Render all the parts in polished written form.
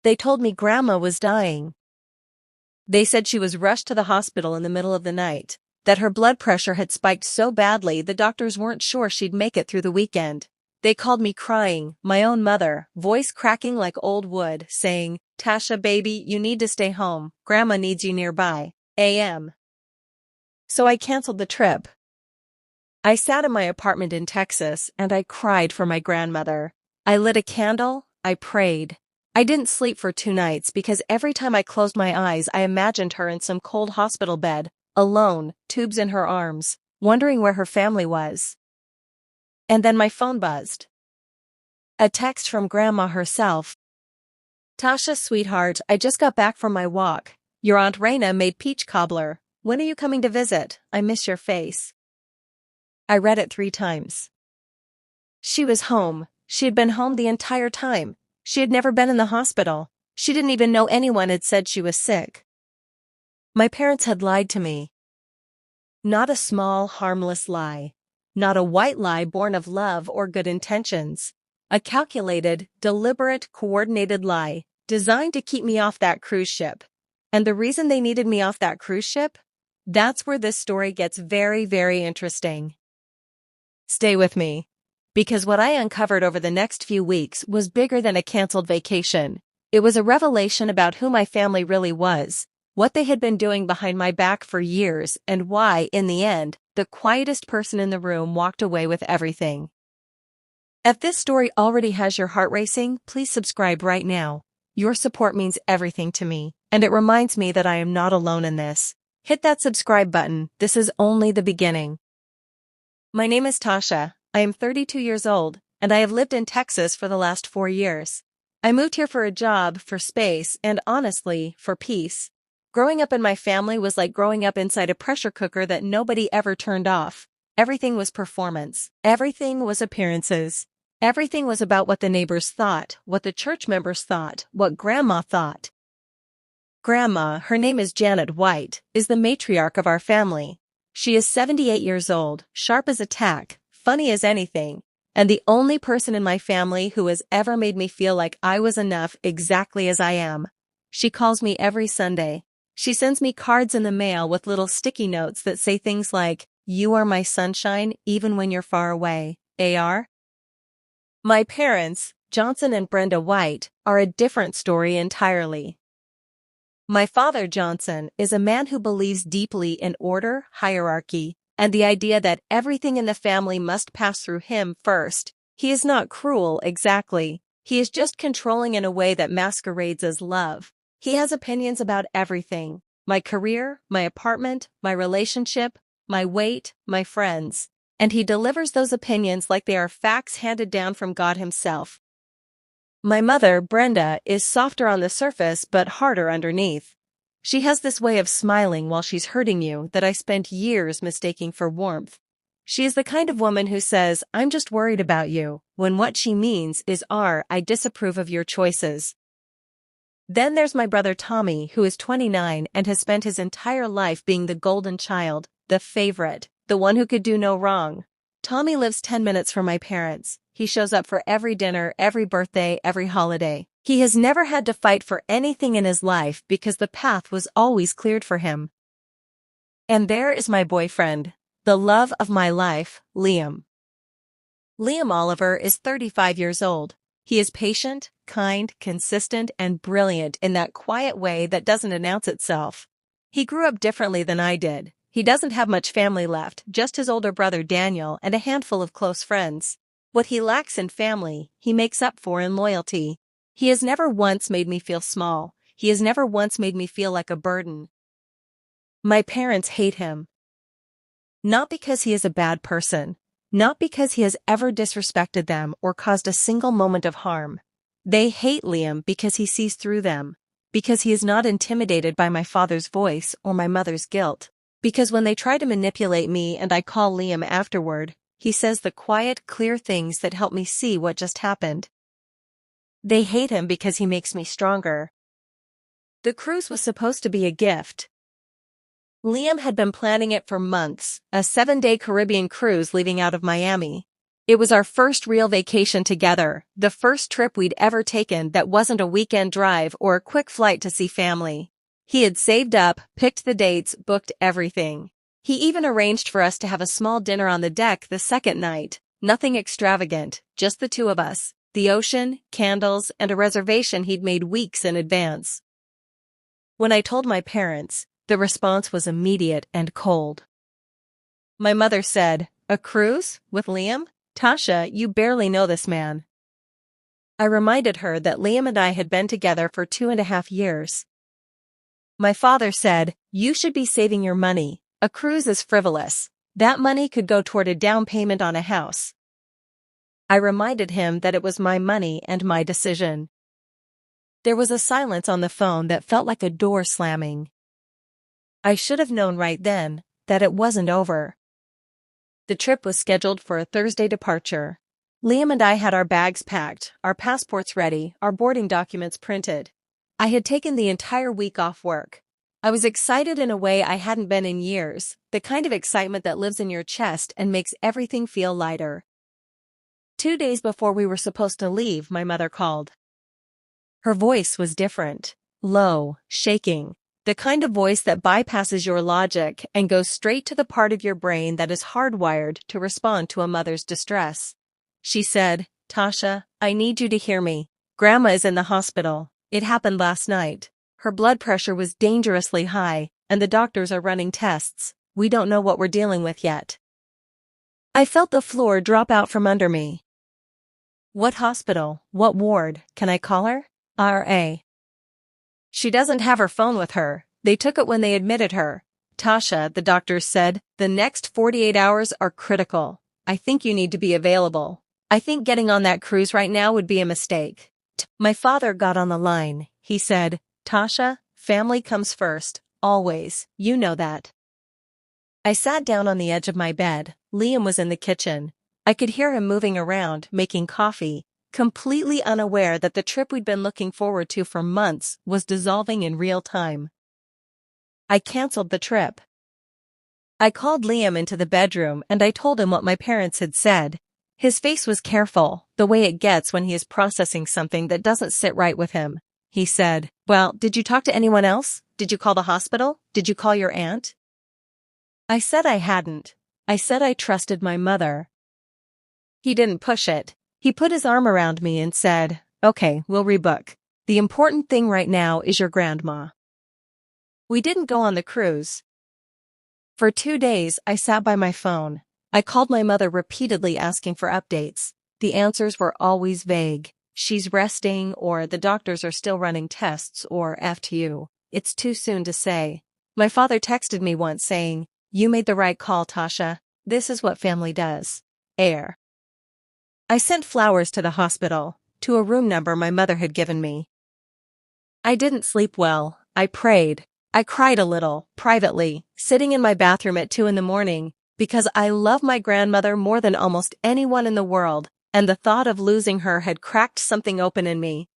They told me Grandma was dying. They said she was rushed to the hospital in the middle of the night, that her blood pressure had spiked so badly the doctors weren't sure she'd make it through the weekend. They called me crying, my own mother, voice cracking like old wood, saying, "Tasha baby, you need to stay home, Grandma needs you nearby, a.m." So I canceled the trip. I sat in my apartment in Texas and I cried for my grandmother. I lit a candle, I prayed. I didn't sleep for 2 nights because every time I closed my eyes I imagined her in some cold hospital bed, alone, tubes in her arms, wondering where her family was. And then my phone buzzed. A text from Grandma herself. "Tasha, sweetheart, I just got back from my walk. Your Aunt Raina made peach cobbler. When are you coming to visit? I miss your face." I read it 3 times. She was home. She had been home the entire time. She had never been in the hospital. She didn't even know anyone had said she was sick. My parents had lied to me. Not a small, harmless lie. Not a white lie born of love or good intentions. A calculated, deliberate, coordinated lie, designed to keep me off that cruise ship. And the reason they needed me off that cruise ship? That's where this story gets very, very interesting. Stay with me. Because what I uncovered over the next few weeks was bigger than a canceled vacation. It was a revelation about who my family really was, what they had been doing behind my back for years, and why, in the end, the quietest person in the room walked away with everything. If this story already has your heart racing, please subscribe right now. Your support means everything to me, and it reminds me that I am not alone in this. Hit that subscribe button, this is only the beginning. My name is Tasha. I am 32 years old, and I have lived in Texas for the last 4 years. I moved here for a job, for space, and honestly, for peace. Growing up in my family was like growing up inside a pressure cooker that nobody ever turned off. Everything was performance. Everything was appearances. Everything was about what the neighbors thought, what the church members thought, what Grandma thought. Grandma, her name is Janet White, is the matriarch of our family. She is 78 years old, sharp as a tack, funny as anything, and the only person in my family who has ever made me feel like I was enough exactly as I am. She calls me every Sunday. She sends me cards in the mail with little sticky notes that say things like, "You are my sunshine even when you're far away, AR." My parents, Johnson and Brenda White, are a different story entirely. My father, Johnson, is a man who believes deeply in order, hierarchy, and the idea that everything in the family must pass through him first. He is not cruel, exactly. He is just controlling in a way that masquerades as love. He has opinions about everything. My career, my apartment, my relationship, my weight, my friends. And he delivers those opinions like they are facts handed down from God himself. My mother, Brenda, is softer on the surface but harder underneath. She has this way of smiling while she's hurting you that I spent years mistaking for warmth. She is the kind of woman who says, "I'm just worried about you," when what she means is, "I disapprove of your choices." Then there's my brother Tommy, who is 29 and has spent his entire life being the golden child, the favorite, the one who could do no wrong. Tommy lives 10 minutes from my parents. He shows up for every dinner, every birthday, every holiday. He has never had to fight for anything in his life because the path was always cleared for him. And there is my boyfriend, the love of my life, Liam. Liam Oliver is 35 years old. He is patient, kind, consistent, and brilliant in that quiet way that doesn't announce itself. He grew up differently than I did. He doesn't have much family left, just his older brother Daniel and a handful of close friends. What he lacks in family, he makes up for in loyalty. He has never once made me feel small. He has never once made me feel like a burden. My parents hate him. Not because he is a bad person. Not because he has ever disrespected them or caused a single moment of harm. They hate Liam because he sees through them. Because he is not intimidated by my father's voice or my mother's guilt. Because when they try to manipulate me and I call Liam afterward, he says the quiet, clear things that help me see what just happened. They hate him because he makes me stronger. The cruise was supposed to be a gift. Liam had been planning it for months, a 7-day Caribbean cruise leaving out of Miami. It was our first real vacation together, the first trip we'd ever taken that wasn't a weekend drive or a quick flight to see family. He had saved up, picked the dates, booked everything. He even arranged for us to have a small dinner on the deck the second night, nothing extravagant, just the two of us, the ocean, candles, and a reservation he'd made weeks in advance. When I told my parents, the response was immediate and cold. My mother said, "A cruise? With Liam? Tasha, you barely know this man." I reminded her that Liam and I had been together for 2.5 years. My father said, "You should be saving your money. A cruise is frivolous. That money could go toward a down payment on a house." I reminded him that it was my money and my decision. There was a silence on the phone that felt like a door slamming. I should have known right then that it wasn't over. The trip was scheduled for a Thursday departure. Liam and I had our bags packed, our passports ready, our boarding documents printed. I had taken the entire week off work. I was excited in a way I hadn't been in years, the kind of excitement that lives in your chest and makes everything feel lighter. 2 days before we were supposed to leave, my mother called. Her voice was different, low, shaking, the kind of voice that bypasses your logic and goes straight to the part of your brain that is hardwired to respond to a mother's distress. She said, "Tasha, I need you to hear me. Grandma is in the hospital. It happened last night. Her blood pressure was dangerously high, and the doctors are running tests. We don't know what we're dealing with yet." I felt the floor drop out from under me. What hospital? What ward? Can I call her? RA. She doesn't have her phone with her. They took it when they admitted her. Tasha, the doctors said, the next 48 hours are critical. I think you need to be available. I think getting on that cruise right now would be a mistake. My father got on the line. He said, "Tasha, family comes first, always, you know that." I sat down on the edge of my bed. Liam was in the kitchen. I could hear him moving around, making coffee, completely unaware that the trip we'd been looking forward to for months was dissolving in real time. I canceled the trip. I called Liam into the bedroom and I told him what my parents had said. His face was careful, the way it gets when he is processing something that doesn't sit right with him. He said, "Well, did you talk to anyone else? Did you call the hospital? Did you call your aunt?" I said I hadn't. I said I trusted my mother. He didn't push it. He put his arm around me and said, "Okay, we'll rebook. The important thing right now is your grandma." We didn't go on the cruise. For 2 days, I sat by my phone. I called my mother repeatedly asking for updates. The answers were always vague. "She's resting," or "the doctors are still running tests," or "F to you. It's too soon to say." My father texted me once saying, "You made the right call, Tasha. This is what family does." Air. I sent flowers to the hospital, to a room number my mother had given me. I didn't sleep well. I prayed. I cried a little, privately, sitting in my bathroom at 2 in the morning, because I love my grandmother more than almost anyone in the world, and the thought of losing her had cracked something open in me.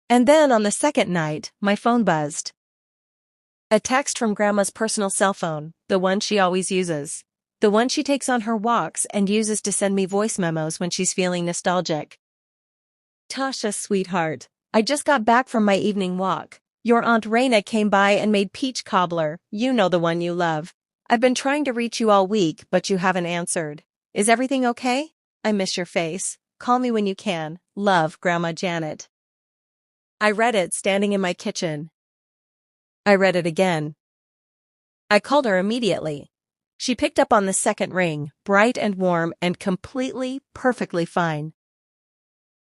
And then on the second night, my phone buzzed. A text from Grandma's personal cell phone, the one she always uses. The one she takes on her walks and uses to send me voice memos when she's feeling nostalgic. "Tasha, sweetheart, I just got back from my evening walk. Your Aunt Raina came by and made peach cobbler, you know, the one you love. I've been trying to reach you all week, but you haven't answered. Is everything okay? I miss your face. Call me when you can. Love, Grandma Janet." I read it standing in my kitchen. I read it again. I called her immediately. She picked up on the second ring, bright and warm and completely, perfectly fine.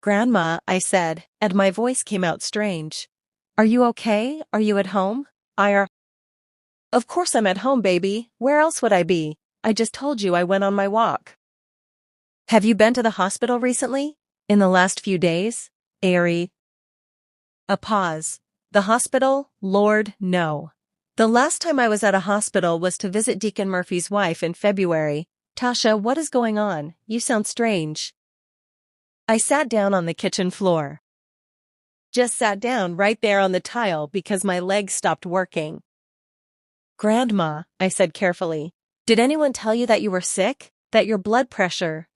"Grandma," I said, and my voice came out strange. "Are you okay? Are you at home?" "Of course I'm at home, baby. Where else would I be? I just told you I went on my walk." "Have you been to the hospital recently? In the last few days?" Airy. A pause. The hospital? Lord, no. The last time I was at a hospital was to visit Deacon Murphy's wife in February. "Tasha, what is going on? You sound strange." I sat down on the kitchen floor. Just sat down right there on the tile because my legs stopped working. "Grandma," I said carefully, "did anyone tell you that you were sick? That your blood pressure?"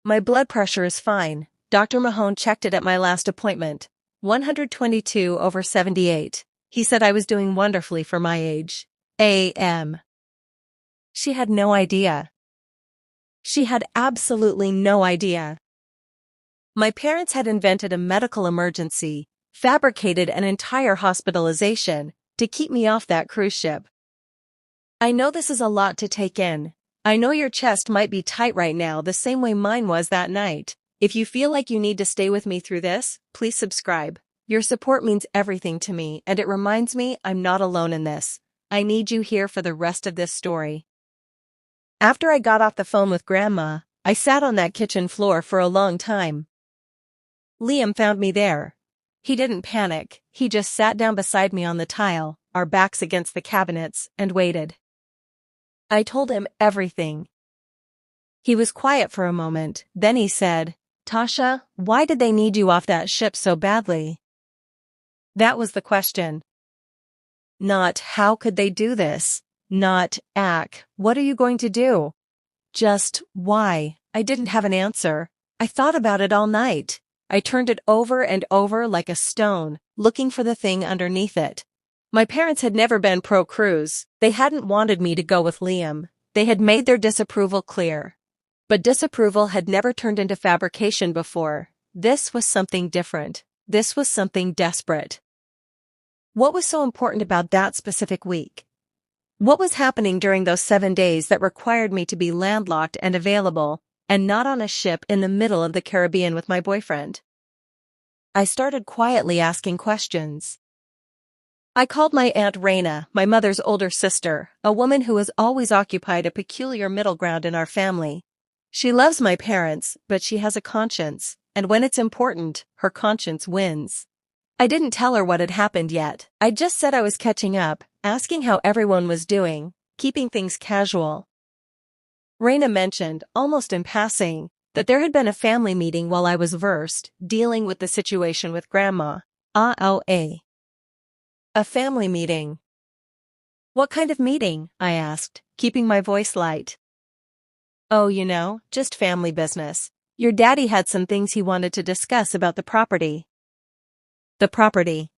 My blood pressure is fine. Dr. Mahone checked it at my last appointment. 122/78. He said I was doing wonderfully for my age. A.M. She had no idea. She had absolutely no idea. My parents had invented a medical emergency, fabricated an entire hospitalization, to keep me off that cruise ship. I know this is a lot to take in. I know your chest might be tight right now the same way mine was that night. If you feel like you need to stay with me through this, please subscribe. Your support means everything to me, and it reminds me I'm not alone in this. I need you here for the rest of this story. After I got off the phone with Grandma, I sat on that kitchen floor for a long time. Liam found me there. He didn't panic, he just sat down beside me on the tile, our backs against the cabinets, and waited. I told him everything. He was quiet for a moment, then he said, "Tasha, why did they need you off that ship so badly?" That was the question. Not, how could they do this? Not, Ack, what are you going to do? Just, why? I didn't have an answer. I thought about it all night. I turned it over and over like a stone, looking for the thing underneath it. My parents had never been pro-cruise. They hadn't wanted me to go with Liam. They had made their disapproval clear. But disapproval had never turned into fabrication before. This was something different. This was something desperate. What was so important about that specific week? What was happening during those 7 days that required me to be landlocked and available, and not on a ship in the middle of the Caribbean with my boyfriend? I started quietly asking questions. I called my Aunt Raina, my mother's older sister, a woman who has always occupied a peculiar middle ground in our family. She loves my parents, but she has a conscience, and when it's important, her conscience wins. I didn't tell her what had happened yet. I just said I was catching up, asking how everyone was doing, keeping things casual. Raina mentioned, almost in passing, that there had been a family meeting while I was versed, dealing with the situation with Grandma. A family meeting. What kind of meeting? I asked, keeping my voice light. Oh, just family business. Your daddy had some things he wanted to discuss about the property. The property.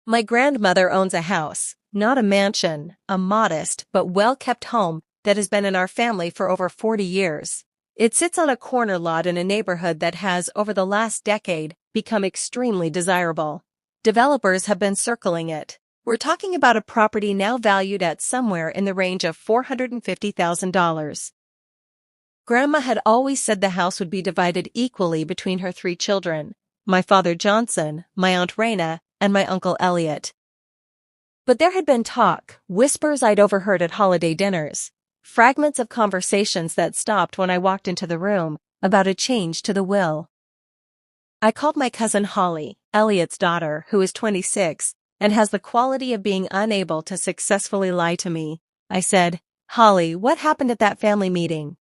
My grandmother owns a house, not a mansion, a modest but well-kept home that has been in our family for over 40 years. It sits on a corner lot in a neighborhood that has, over the last decade, become extremely desirable. Developers have been circling it. We're talking about a property now valued at somewhere in the range of $450,000. Grandma had always said the house would be divided equally between her 3 children, my father Johnson, my Aunt Raina, and my Uncle Elliot. But there had been talk, whispers I'd overheard at holiday dinners, fragments of conversations that stopped when I walked into the room, about a change to the will. I called my cousin Holly, Elliot's daughter, who is 26, and has the quality of being unable to successfully lie to me. I said, "Holly, what happened at that family meeting?"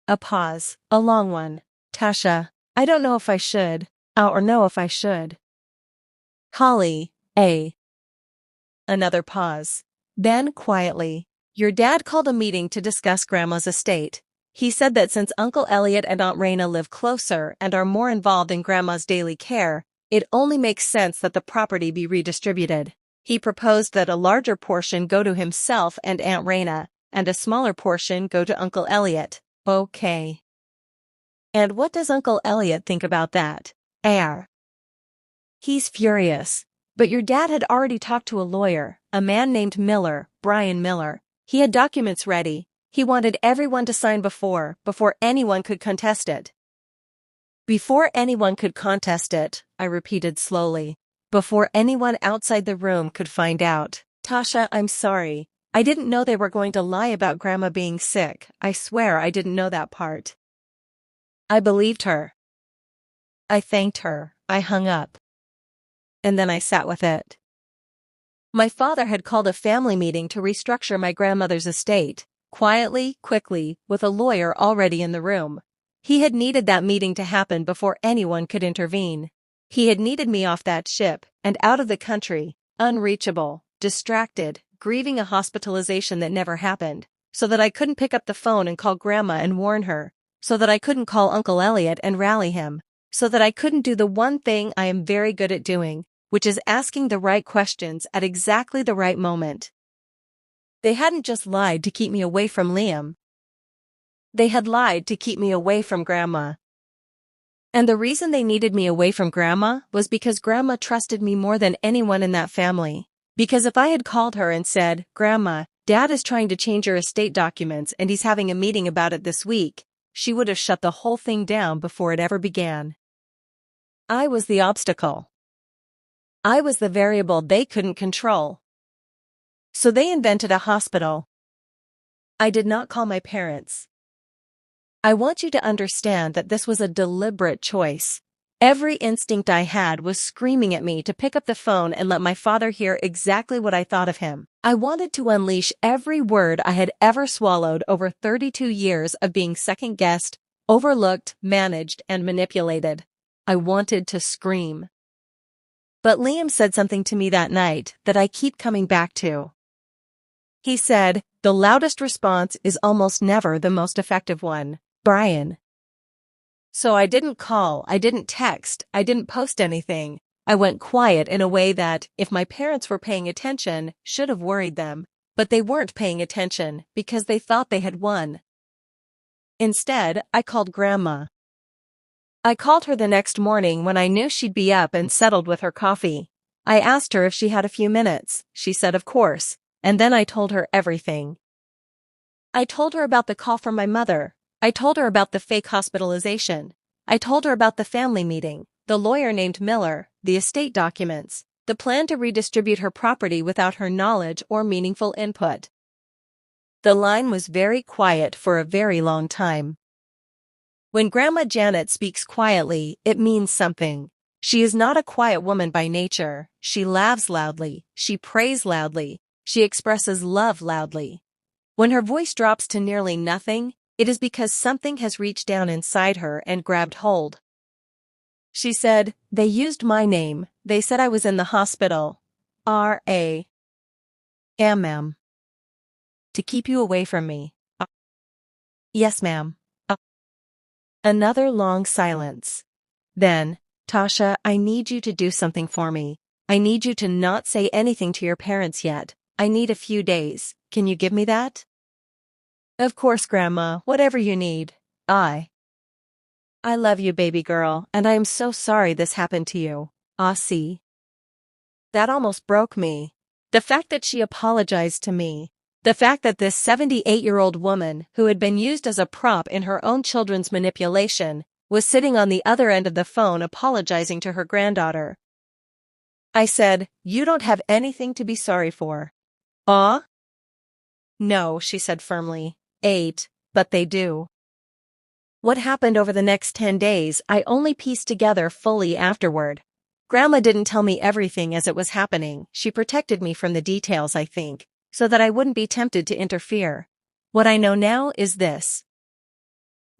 A pause, a long one. "Tasha, I don't know if I should, or know if I should." "Holly, Another pause. Then, quietly, "Your dad called a meeting to discuss Grandma's estate. He said that since Uncle Elliot and Aunt Raina live closer and are more involved in Grandma's daily care, it only makes sense that the property be redistributed. He proposed that a larger portion go to himself and Aunt Raina, and a smaller portion go to Uncle Elliot." Okay. "And what does Uncle Elliot think about that?" "He's furious. But your dad had already talked to a lawyer, a man named Miller, Brian Miller. He had documents ready. He wanted everyone to sign before anyone could contest it." "Before anyone could contest it," I repeated slowly. "Before anyone outside the room could find out." "Tasha, I'm sorry. I didn't know they were going to lie about Grandma being sick. I swear I didn't know that part." I believed her. I thanked her. I hung up. And then I sat with it. My father had called a family meeting to restructure my grandmother's estate, quietly, quickly, with a lawyer already in the room. He had needed that meeting to happen before anyone could intervene. He had needed me off that ship, and out of the country, unreachable, distracted, grieving a hospitalization that never happened, so that I couldn't pick up the phone and call Grandma and warn her, so that I couldn't call Uncle Elliot and rally him, so that I couldn't do the one thing I am very good at doing, which is asking the right questions at exactly the right moment. They hadn't just lied to keep me away from Liam. They had lied to keep me away from Grandma. And the reason they needed me away from Grandma was because Grandma trusted me more than anyone in that family. Because if I had called her and said, "Grandma, Dad is trying to change your estate documents and he's having a meeting about it this week," she would have shut the whole thing down before it ever began. I was the obstacle. I was the variable they couldn't control. So they invented a hospital. I did not call my parents. I want you to understand that this was a deliberate choice. Every instinct I had was screaming at me to pick up the phone and let my father hear exactly what I thought of him. I wanted to unleash every word I had ever swallowed over 32 years of being second-guessed, overlooked, managed, and manipulated. I wanted to scream. But Liam said something to me that night that I keep coming back to. He said, "The loudest response is almost never the most effective one, Brian." So I didn't call, I didn't text, I didn't post anything. I went quiet in a way that, if my parents were paying attention, should have worried them, but they weren't paying attention because they thought they had won. Instead, I called Grandma. I called her the next morning when I knew she'd be up and settled with her coffee. I asked her if she had a few minutes. She said of course, and then I told her everything. I told her about the call from my mother. I told her about the fake hospitalization. I told her about the family meeting, the lawyer named Miller, the estate documents, the plan to redistribute her property without her knowledge or meaningful input. The line was very quiet for a very long time. When Grandma Janet speaks quietly, it means something. She is not a quiet woman by nature. She laughs loudly. She prays loudly. She expresses love loudly. When her voice drops to nearly nothing, it is because something has reached down inside her and grabbed hold. She said, "They used my name. They said I was in the hospital. R.A. Yeah, ma'am. To keep you away from me." "Yes, ma'am." Another long silence. Then, "Tasha, I need you to do something for me. I need you to not say anything to your parents yet. I need a few days. Can you give me that?" "Of course, Grandma, whatever you need. I love you, baby girl, and I am so sorry this happened to you. See. That almost broke me. The fact that she apologized to me. The fact that this 78-year-old woman, who had been used as a prop in her own children's manipulation, was sitting on the other end of the phone apologizing to her granddaughter. I said, "You don't have anything to be sorry for." "No," she said firmly. But they do." What happened over the next 10 days, I only pieced together fully afterward. Grandma didn't tell me everything as it was happening. She protected me from the details, I think, so that I wouldn't be tempted to interfere. What I know now is this.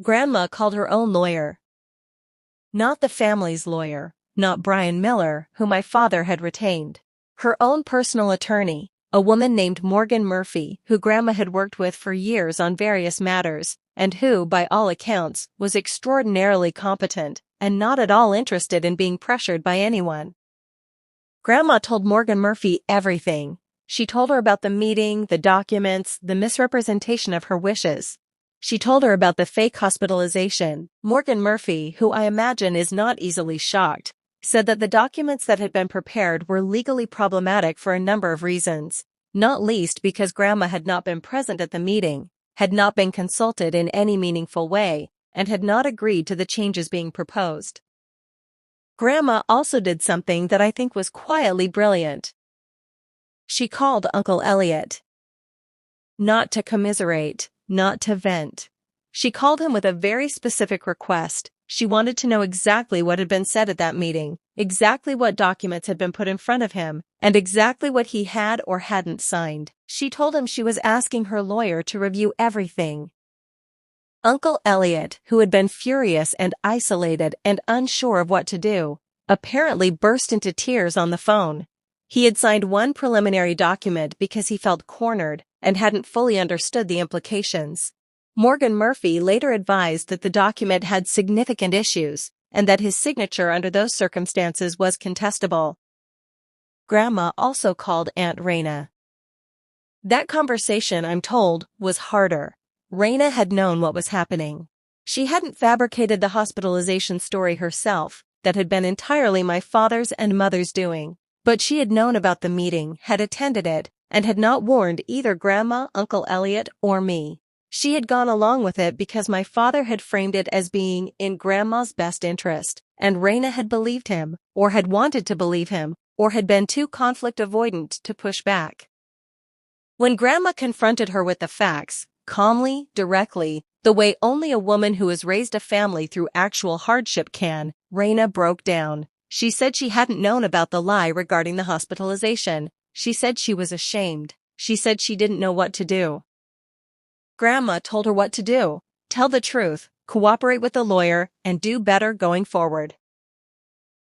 Grandma called her own lawyer. Not the family's lawyer, not Brian Miller, who my father had retained. Her own personal attorney, a woman named Morgan Murphy, who Grandma had worked with for years on various matters, and who, by all accounts, was extraordinarily competent, and not at all interested in being pressured by anyone. Grandma told Morgan Murphy everything. She told her about the meeting, the documents, the misrepresentation of her wishes. She told her about the fake hospitalization. Morgan Murphy, who I imagine is not easily shocked, said that the documents that had been prepared were legally problematic for a number of reasons, not least because Grandma had not been present at the meeting, had not been consulted in any meaningful way, and had not agreed to the changes being proposed. Grandma also did something that I think was quietly brilliant. She called Uncle Elliot. Not to commiserate, not to vent. She called him with a very specific request. She wanted to know exactly what had been said at that meeting, exactly what documents had been put in front of him, and exactly what he had or hadn't signed. She told him she was asking her lawyer to review everything. Uncle Elliot, who had been furious and isolated and unsure of what to do, apparently burst into tears on the phone. He had signed one preliminary document because he felt cornered and hadn't fully understood the implications. Morgan Murphy later advised that the document had significant issues, and that his signature under those circumstances was contestable. Grandma also called Aunt Raina. That conversation, I'm told, was harder. Raina had known what was happening. She hadn't fabricated the hospitalization story herself, that had been entirely my father's and mother's doing. But she had known about the meeting, had attended it, and had not warned either Grandma, Uncle Elliot, or me. She had gone along with it because my father had framed it as being in Grandma's best interest, and Raina had believed him, or had wanted to believe him, or had been too conflict avoidant to push back. When Grandma confronted her with the facts, calmly, directly, the way only a woman who has raised a family through actual hardship can, Raina broke down. She said she hadn't known about the lie regarding the hospitalization. She said she was ashamed. She said she didn't know what to do. Grandma told her what to do. Tell the truth, cooperate with the lawyer, and do better going forward.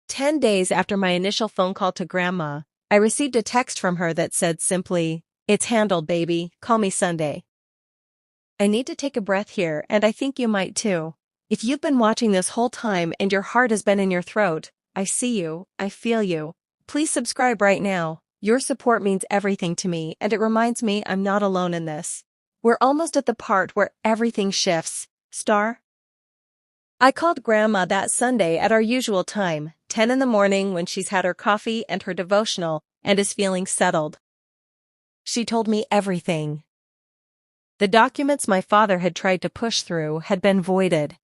10 days after my initial phone call to Grandma, I received a text from her that said simply, "It's handled, baby. Call me Sunday." I need to take a breath here, and I think you might too. If you've been watching this whole time and your heart has been in your throat, I see you, I feel you. Please subscribe right now. Your support means everything to me, and it reminds me I'm not alone in this. We're almost at the part where everything shifts. Star? I called Grandma that Sunday at our usual time, 10 in the morning, when she's had her coffee and her devotional and is feeling settled. She told me everything. The documents my father had tried to push through had been voided.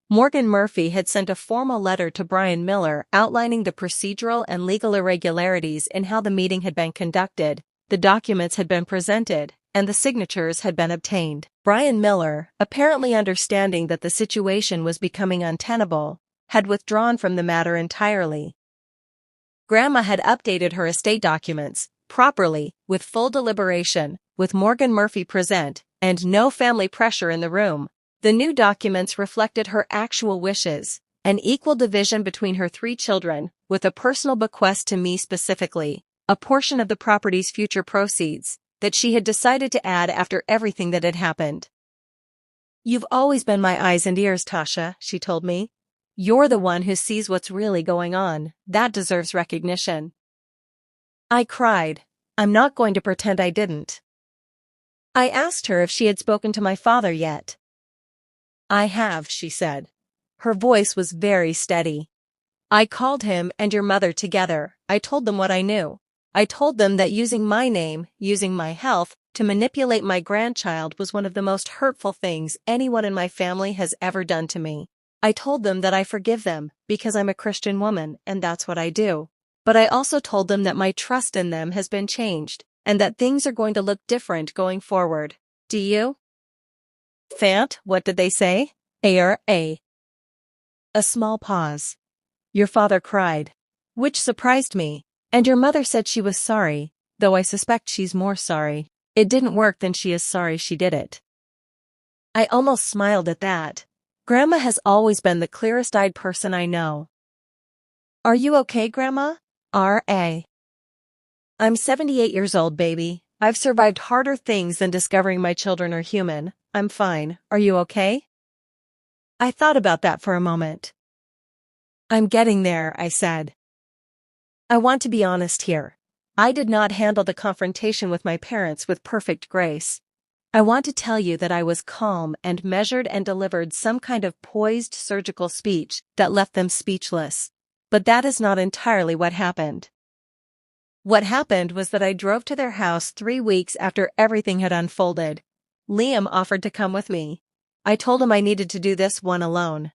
Morgan Murphy had sent a formal letter to Brian Miller outlining the procedural and legal irregularities in how the meeting had been conducted, the documents had been presented, and the signatures had been obtained. Brian Miller, apparently understanding that the situation was becoming untenable, had withdrawn from the matter entirely. Grandma had updated her estate documents, properly, with full deliberation, with Morgan Murphy present, and no family pressure in the room. The new documents reflected her actual wishes, an equal division between her 3 children, with a personal bequest to me specifically, a portion of the property's future proceeds, that she had decided to add after everything that had happened. "You've always been my eyes and ears, Tasha," she told me. "You're the one who sees what's really going on. That deserves recognition." I cried. I'm not going to pretend I didn't. I asked her if she had spoken to my father yet. "I have," she said. Her voice was very steady. "I called him and your mother together. I told them what I knew. I told them that using my name, using my health, to manipulate my grandchild was one of the most hurtful things anyone in my family has ever done to me. I told them that I forgive them, because I'm a Christian woman, and that's what I do. But I also told them that my trust in them has been changed, and that things are going to look different going forward. Do you?" "Fant, what did they say?" A. A small pause. "Your father cried." Which surprised me. "And your mother said she was sorry, though I suspect she's more sorry. It didn't work than she is sorry she did it." I almost smiled at that. Grandma has always been the clearest-eyed person I know. "Are you okay, Grandma?" R.A. "I'm 78 years old, baby. I've survived harder things than discovering my children are human. I'm fine. Are you okay?" I thought about that for a moment. "I'm getting there," I said. "I want to be honest here. I did not handle the confrontation with my parents with perfect grace. I want to tell you that I was calm and measured and delivered some kind of poised surgical speech that left them speechless. But that is not entirely what happened. What happened was that I drove to their house 3 weeks after everything had unfolded. Liam offered to come with me. I told him I needed to do this one alone.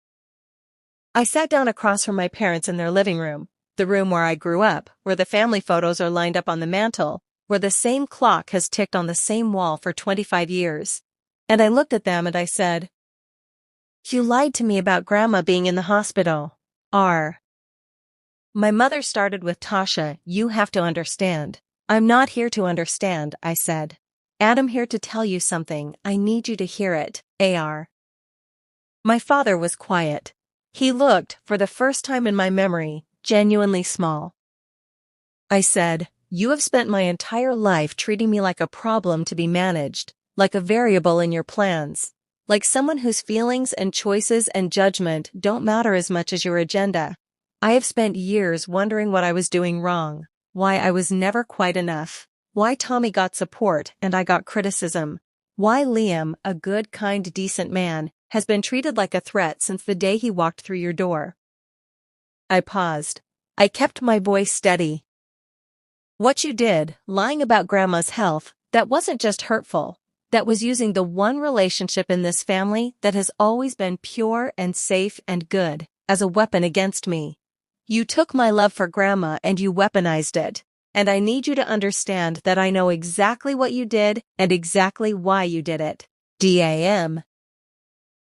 I sat down across from my parents in their living room, the room where I grew up, where the family photos are lined up on the mantel, where the same clock has ticked on the same wall for 25 years. And I looked at them and I said, "You lied to me about Grandma being in the hospital. My mother started with, "Tasha, you have to understand." "I'm not here to understand," I said. "I'm here to tell you something. I need you to hear it. AR. My father was quiet. He looked, for the first time in my memory, genuinely small. I said, "You have spent my entire life treating me like a problem to be managed, like a variable in your plans. Like someone whose feelings and choices and judgment don't matter as much as your agenda. I have spent years wondering what I was doing wrong, why I was never quite enough, why Tommy got support and I got criticism, why Liam, a good, kind, decent man, has been treated like a threat since the day he walked through your door. I paused. I kept my voice steady. What you did, lying about Grandma's health, that wasn't just hurtful. That was using the one relationship in this family that has always been pure and safe and good, as a weapon against me. You took my love for Grandma and you weaponized it, and I need you to understand that I know exactly what you did and exactly why you did it. DAM.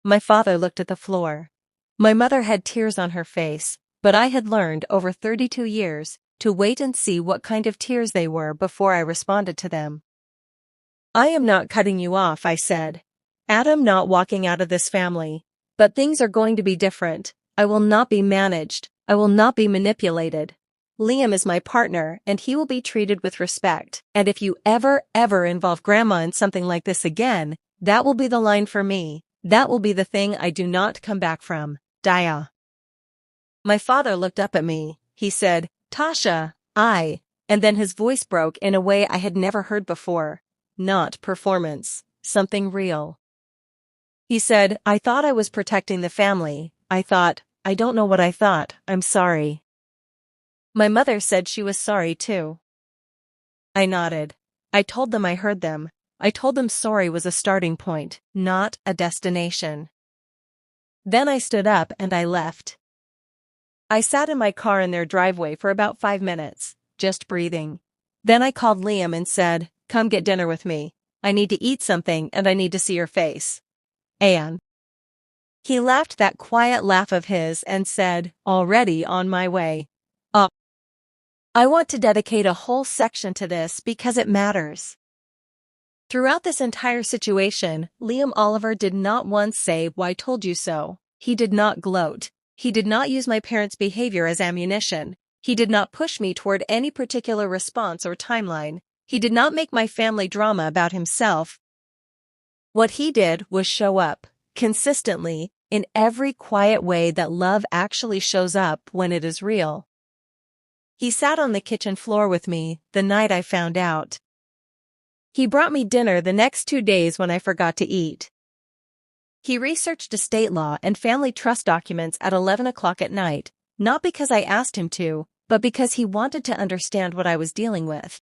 My father looked at the floor. My mother had tears on her face, but I had learned over 32 years to wait and see what kind of tears they were before I responded to them. I am not cutting you off, I said. Adam not walking out of this family. But things are going to be different. I will not be managed. I will not be manipulated. Liam is my partner, and he will be treated with respect. And if you ever involve Grandma in something like this again, that will be the line for me. That will be the thing I do not come back from. Daya. My father looked up at me. He said, Tasha, and then his voice broke in a way I had never heard before. Not performance, something real. He said, I thought I was protecting the family. I don't know what I thought. I'm sorry. My mother said she was sorry too. I nodded. I told them I heard them. I told them sorry was a starting point, not a destination. Then I stood up and I left. I sat in my car in their driveway for about 5 minutes, just breathing. Then I called Liam and said, Come get dinner with me. I need to eat something and I need to see your face. And he laughed that quiet laugh of his and said, Already on my way. I want to dedicate a whole section to this because it matters. Throughout this entire situation, Liam Oliver did not once say, Why told you so? He did not gloat. He did not use my parents' behavior as ammunition. He did not push me toward any particular response or timeline. He did not make my family drama about himself. What he did was show up, consistently, in every quiet way that love actually shows up when it is real. He sat on the kitchen floor with me the night I found out. He brought me dinner the next 2 days when I forgot to eat. He researched estate law and family trust documents at 11 o'clock at night, not because I asked him to, but because he wanted to understand what I was dealing with.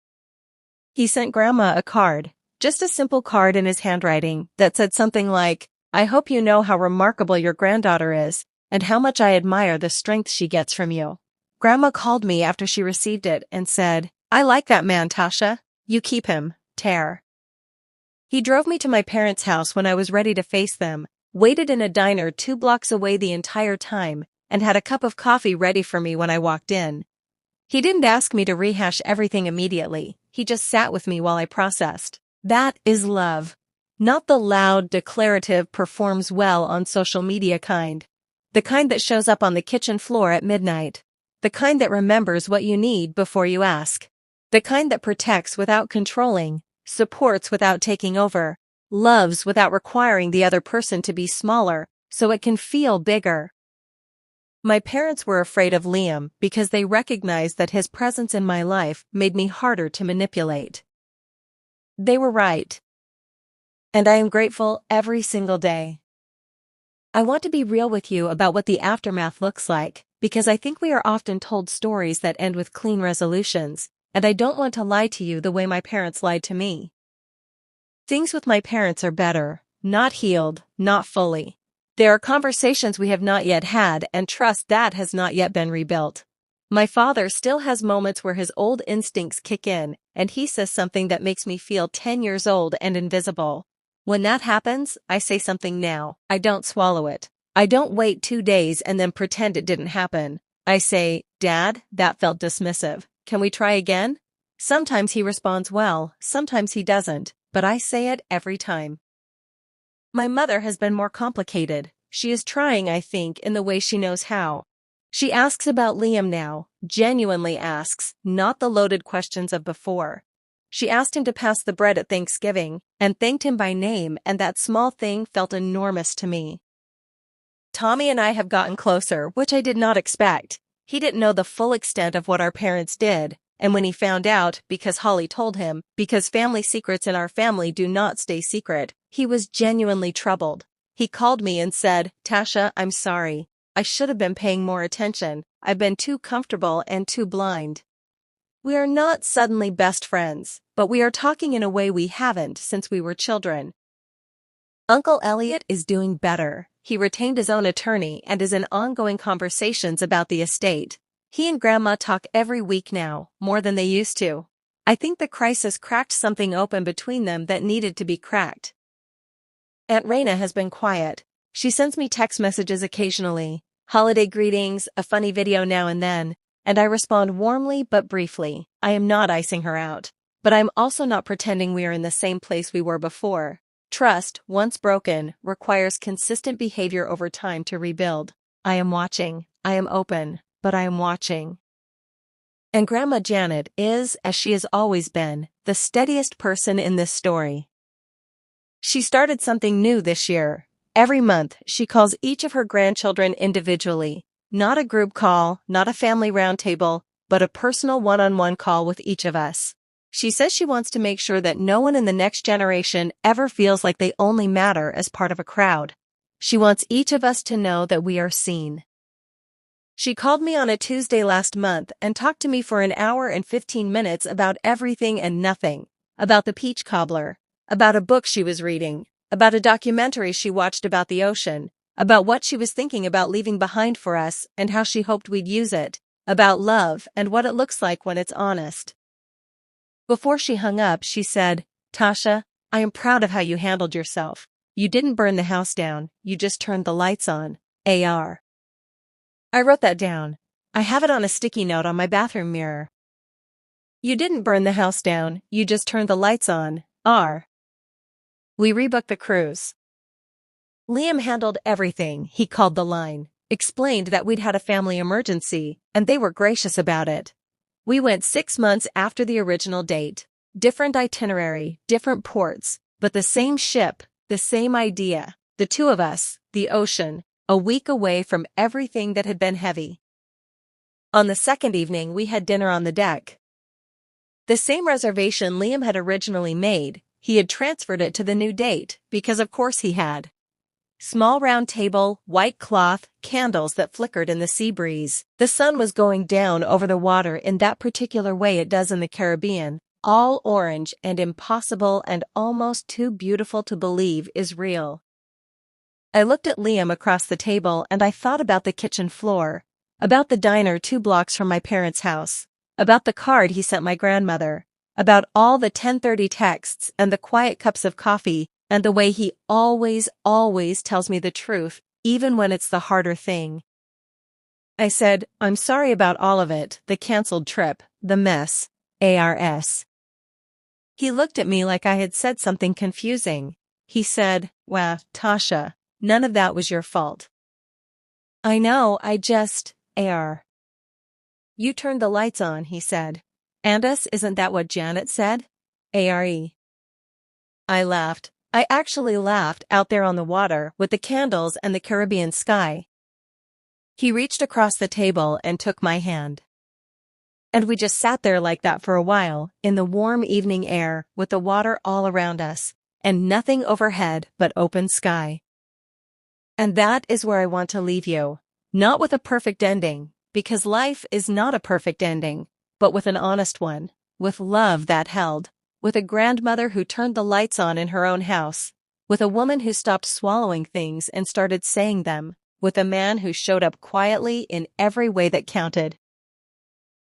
He sent Grandma a card, just a simple card in his handwriting that said something like, I hope you know how remarkable your granddaughter is, and how much I admire the strength she gets from you. Grandma called me after she received it and said, I like that man, Tasha. You keep him, Tare. He drove me to my parents' house when I was ready to face them, waited in a diner 2 blocks away the entire time, and had a cup of coffee ready for me when I walked in. He didn't ask me to rehash everything immediately. He just sat with me while I processed. That is love. Not the loud, declarative, performs well on social media kind. The kind that shows up on the kitchen floor at midnight. The kind that remembers what you need before you ask. The kind that protects without controlling, supports without taking over, loves without requiring the other person to be smaller so it can feel bigger. My parents were afraid of Liam because they recognized that his presence in my life made me harder to manipulate. They were right. And I am grateful every single day. I want to be real with you about what the aftermath looks like, because I think we are often told stories that end with clean resolutions, and I don't want to lie to you the way my parents lied to me. Things with my parents are better, not healed, not fully. There are conversations we have not yet had and trust that has not yet been rebuilt. My father still has moments where his old instincts kick in, and he says something that makes me feel 10 years old and invisible. When that happens, I say something now. I don't swallow it. I don't wait 2 days and then pretend it didn't happen. I say, Dad, that felt dismissive. Can we try again? Sometimes he responds well, sometimes he doesn't, but I say it every time. My mother has been more complicated. She is trying, I think, in the way she knows how. She asks about Liam now, genuinely asks, not the loaded questions of before. She asked him to pass the bread at Thanksgiving, and thanked him by name, and that small thing felt enormous to me. Tommy and I have gotten closer, which I did not expect. He didn't know the full extent of what our parents did, and when he found out, because Holly told him, because family secrets in our family do not stay secret, he was genuinely troubled. He called me and said, "Tasha, I'm sorry. I should have been paying more attention. I've been too comfortable and too blind." We are not suddenly best friends, but we are talking in a way we haven't since we were children. Uncle Elliot is doing better. He retained his own attorney and is in ongoing conversations about the estate. He and Grandma talk every week now, more than they used to. I think the crisis cracked something open between them that needed to be cracked. Aunt Raina has been quiet. She sends me text messages occasionally, holiday greetings, a funny video now and then, and I respond warmly but briefly. I am not icing her out, but I'm also not pretending we are in the same place we were before. Trust, once broken, requires consistent behavior over time to rebuild. I am watching, I am open, but I am watching. And Grandma Janet is, as she has always been, the steadiest person in this story. She started something new this year. Every month, she calls each of her grandchildren individually. Not a group call, not a family roundtable, but a personal one-on-one call with each of us. She says she wants to make sure that no one in the next generation ever feels like they only matter as part of a crowd. She wants each of us to know that we are seen. She called me on a Tuesday last month and talked to me for an hour and 15 minutes about everything and nothing. About the peach cobbler, about a book she was reading, about a documentary she watched about the ocean, about what she was thinking about leaving behind for us and how she hoped we'd use it, about love and what it looks like when it's honest. Before she hung up, she said, "Tasha, I am proud of how you handled yourself. You didn't burn the house down, you just turned the lights on. AR." I wrote that down. I have it on a sticky note on my bathroom mirror. You didn't burn the house down, you just turned the lights on. R. We rebooked the cruise. Liam handled everything. He called the line, explained that we'd had a family emergency, and they were gracious about it. We went 6 months after the original date. Different itinerary, different ports, but the same ship, the same idea. The two of us, the ocean, a week away from everything that had been heavy. On the second evening, we had dinner on the deck. The same reservation Liam had originally made. He had transferred it to the new date, because of course he had. Small round table, white cloth, candles that flickered in the sea breeze. The sun was going down over the water in that particular way it does in the Caribbean, all orange and impossible and almost too beautiful to believe is real. I looked at Liam across the table and I thought about the kitchen floor, about the diner 2 blocks from my parents' house, about the card he sent my grandmother, about all the 10:30 texts and the quiet cups of coffee, and the way he always tells me the truth, even when it's the harder thing. I said, "I'm sorry about all of it, the canceled trip, the mess, ARS. He looked at me like I had said something confusing. He said, "Well, Tasha, none of that was your fault." I know, I just, AR. You turned the lights on, he said. Andus, isn't that what Janet said? ARE. I laughed. I actually laughed out there on the water with the candles and the Caribbean sky. He reached across the table and took my hand. And we just sat there like that for a while, in the warm evening air, with the water all around us, and nothing overhead but open sky. And that is where I want to leave you. Not with a perfect ending, because life is not a perfect ending, but with an honest one, with love that held. With a grandmother who turned the lights on in her own house, with a woman who stopped swallowing things and started saying them, with a man who showed up quietly in every way that counted.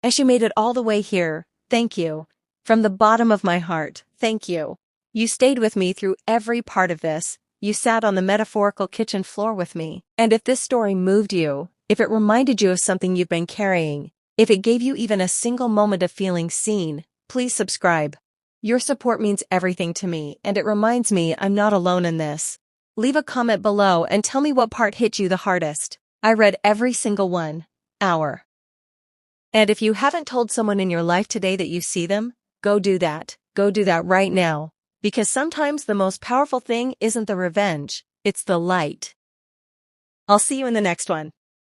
As you made it all the way here, thank you. From the bottom of my heart, thank you. You stayed with me through every part of this. You sat on the metaphorical kitchen floor with me. And if this story moved you, if it reminded you of something you've been carrying, if it gave you even a single moment of feeling seen, please subscribe. Your support means everything to me, and it reminds me I'm not alone in this. Leave a comment below and tell me what part hit you the hardest. I read every single one. And if you haven't told someone in your life today that you see them, go do that. Go do that right now. Because sometimes the most powerful thing isn't the revenge, it's the light. I'll see you in the next one.